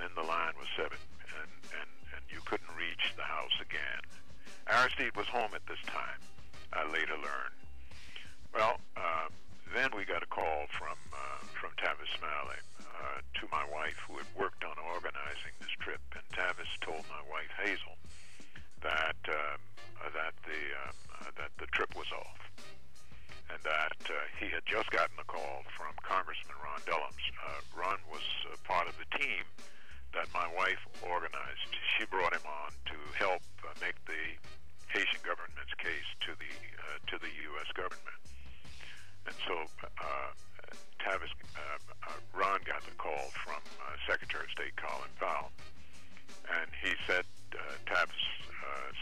then the line was 7, and you couldn't reach the house again. Aristide was home at this time, I later learned. Well, then we got a call from Tavis Smiley to my wife, who had worked on organizing this trip, and Tavis told my wife Hazel that the trip was off, and that he had just gotten a call from Congressman Ron Dellums. Ron was part of the team that my wife organized. She brought him on to help make the Haitian government's case to the U.S. government. And so Ron got the call from Secretary of State Colin Powell, and he said, Tavis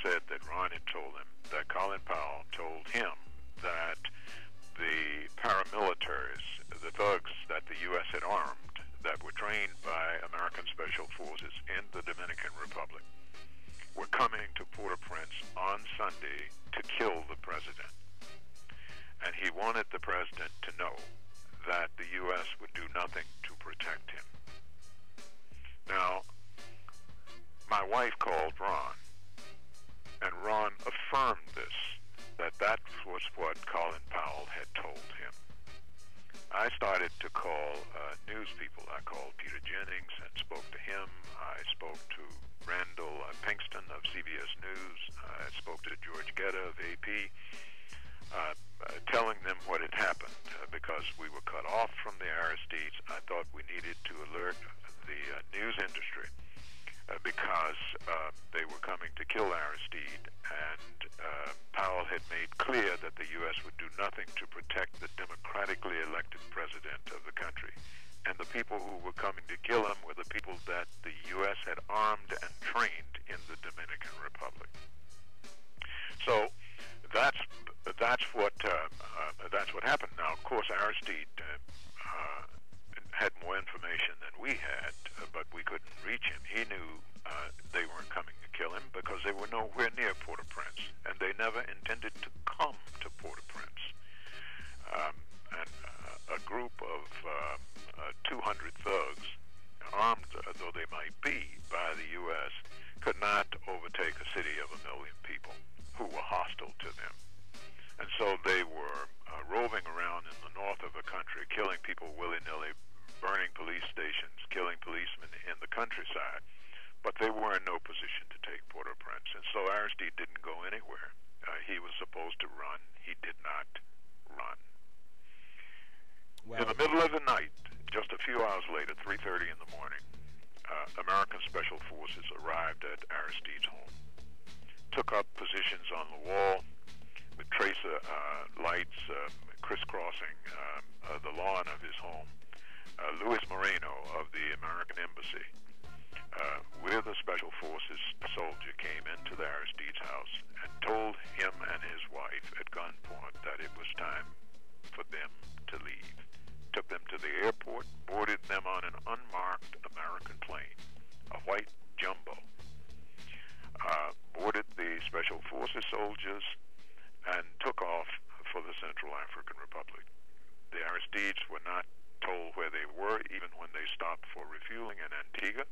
said that Ron had told him that Colin Powell told him that the paramilitaries, the thugs that the U.S. had armed, that were trained by American Special Forces in the Dominican Republic, were coming to Port-au-Prince on Sunday to kill the president. And he wanted the president to know that the U.S. would do nothing to protect him. Now, my wife called Ron, and Ron affirmed this, that was what Colin Powell had told him. I started to call news people. I called Peter Jennings and spoke to him. I spoke to Randall Pinkston of CBS News. I spoke to George Guetta of AP, telling them what had happened, because we were cut off from the Aristides. I thought we needed to alert the news industry because they were coming to kill Aristide, and Powell had made clear that the U.S. would do nothing to protect the democratically elected president of the country. And the people who were coming to kill him were the people that the U.S. had armed and trained in the Dominican Republic. So that's what happened. Now, of course, Aristide had more information than we had, but we couldn't reach him. He knew they weren't coming to kill him because they were nowhere near Port-au-Prince, and they never intended to come to Port-au-Prince. And a group of 200 thugs, armed though they might be by the U.S., could not overtake a city of 1 million people who were hostile to them. And so they were roving around in the north of the country, killing people willy-nilly, burning police stations, killing policemen in the countryside. But they were in no position to take Port-au-Prince. And so Aristide didn't go anywhere. He was supposed to run. He did not run. Well, in the middle of the night, just a few hours later, 3:30 in the morning, American Special Forces arrived at Aristide's home, took up positions on the wall with tracer lights crisscrossing the lawn of his home. Luis Moreno of the American Embassy, with a Special Forces soldier, came into the Aristide's house and told him and his wife at gunpoint that it was time for them to leave. Took them to the airport, boarded them on an unmarked American plane, a white jumbo, boarded the Special Forces soldiers, and took off for the Central African Republic. The Aristides were not told where they were, even when they stopped for refueling in Antigua.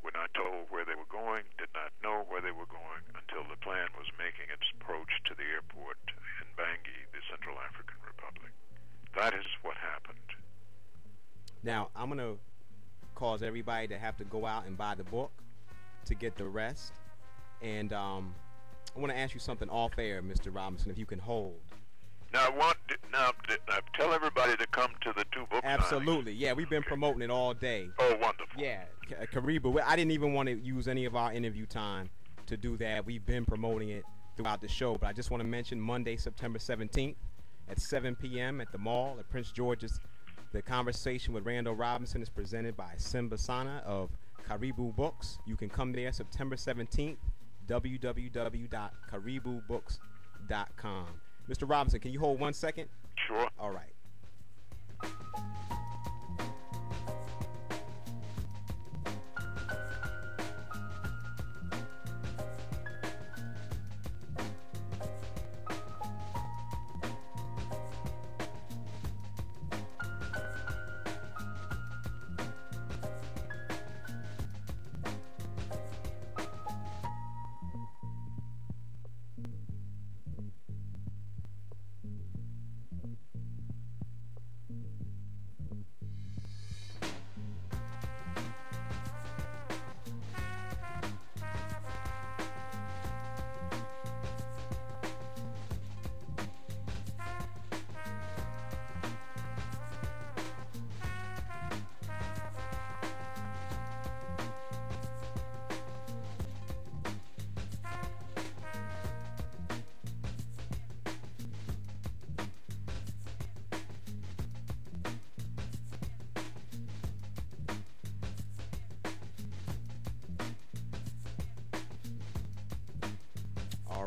Were not told where they were going, did not know where they were going until the plane was making its approach to the airport in Bangui, the Central African Republic. That is what happened. Now, I'm going to cause everybody to have to go out and buy the book to get the rest. And I want to ask you something off air, Mr. Robinson, if you can hold. Now, tell everybody to come to the 2 book Absolutely. signings. Yeah, we've been promoting it all day. Oh, wonderful. Yeah, Karibu. I didn't even want to use any of our interview time to do that. We've been promoting it throughout the show. But I just want to mention Monday, September 17th at 7 p.m. at the mall at Prince George's. The conversation with Randall Robinson is presented by Simba Sana of Karibu Books. You can come there September 17th, www.karibubooks.com. Mr. Robinson, can you hold 1 second? Sure. All right.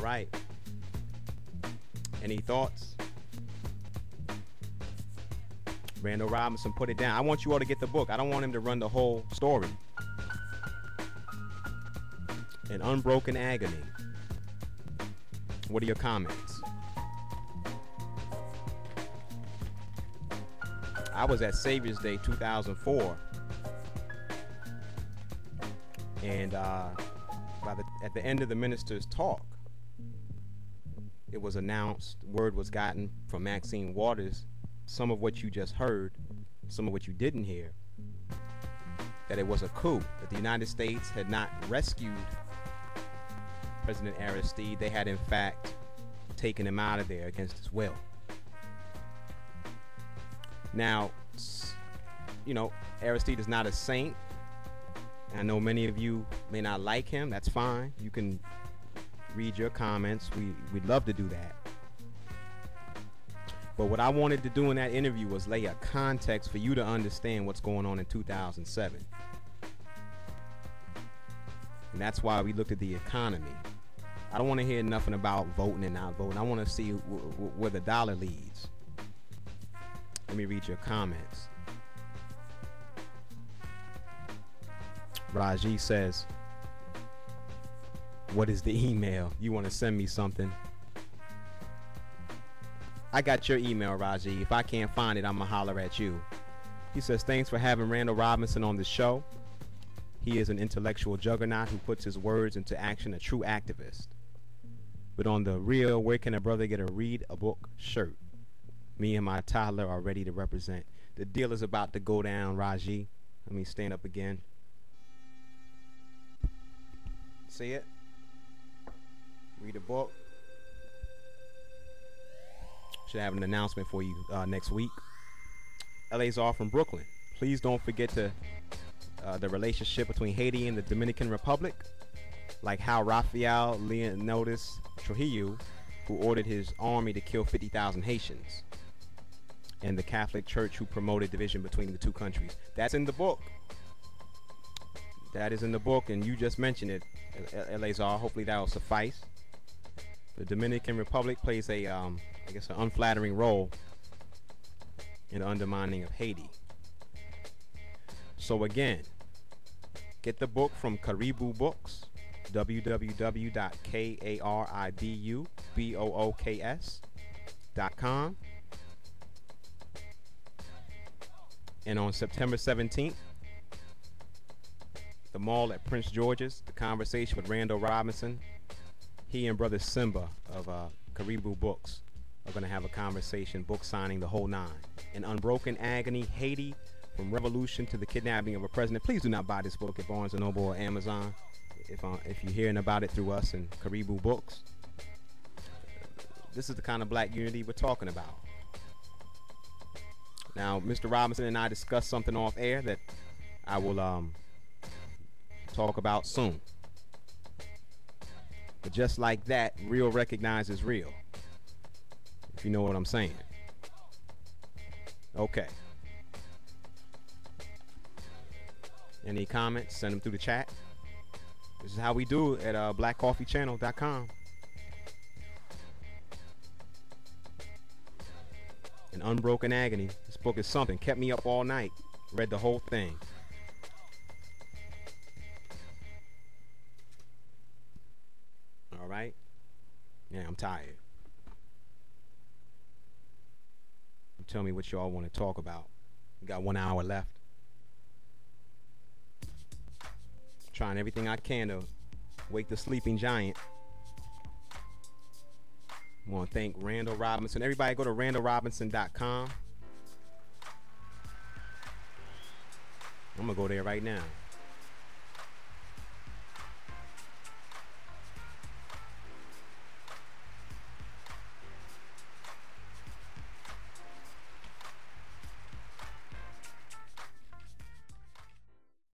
right. Any thoughts? Randall Robinson put it down. I want you all to get the book. I don't want him to run the whole story. An Unbroken Agony. What are your comments? I was at Savior's Day 2004, and at the end of the minister's talk, it was announced, word was gotten from Maxine Waters, some of what you just heard, some of what you didn't hear, that it was a coup, that the United States had not rescued President Aristide. They had in fact taken him out of there against his will. Now, you know, Aristide is not a saint. I know many of you may not like him. That's fine. You can read your comments. We'd love to do that. But what I wanted to do in that interview was lay a context for you to understand what's going on in 2007. And that's why we looked at the economy. I don't want to hear nothing about voting and not voting. I want to see where the dollar leads. Let me read your comments. Raji says, what is the email? You want to send me something? I got your email, Raji. If I can't find it, I'm going to holler at you. He says, thanks for having Randall Robinson on the show. He is an intellectual juggernaut who puts his words into action, a true activist. But on the real, where can a brother get a read a book shirt? Me and my toddler are ready to represent. The deal is about to go down, Raji. Let me stand up again. See it? Read a book. Should have an announcement for you next week. Eleazar from Brooklyn. Please don't forget the relationship between Haiti and the Dominican Republic, like how Rafael Leonidas Trujillo, who ordered his army to kill 50,000 Haitians, and the Catholic Church, who promoted division between the two countries. That's in the book. That is in the book, and you just mentioned it, Eleazar. Hopefully that will suffice. The Dominican Republic plays a, I guess, an unflattering role in the undermining of Haiti. So again, get the book from Caribou Books, www.caribooks.com. And on September 17th, the mall at Prince George's, the conversation with Randall Robinson. He and brother Simba of Caribou Books are going to have a conversation, book signing, the whole nine. An Unbroken Agony, Haiti, from Revolution to the Kidnapping of a President. Please do not buy this book at Barnes & Noble or Amazon. If you're hearing about it through us and Caribou Books, this is the kind of black unity we're talking about. Now, Mr. Robinson and I discussed something off air that I will talk about soon. But just like that, real recognizes real, if you know what I'm saying. Okay. Any comments? Send them through the chat. This is how we do it at blackcoffeechannel.com. An Unbroken Agony. This book is something. Kept me up all night. Read the whole thing. All right. Yeah, I'm tired. You tell me what y'all want to talk about. We got 1 hour left. Trying everything I can to wake the sleeping giant. I want to thank Randall Robinson. Everybody go to randallrobinson.com. I'm going to go there right now.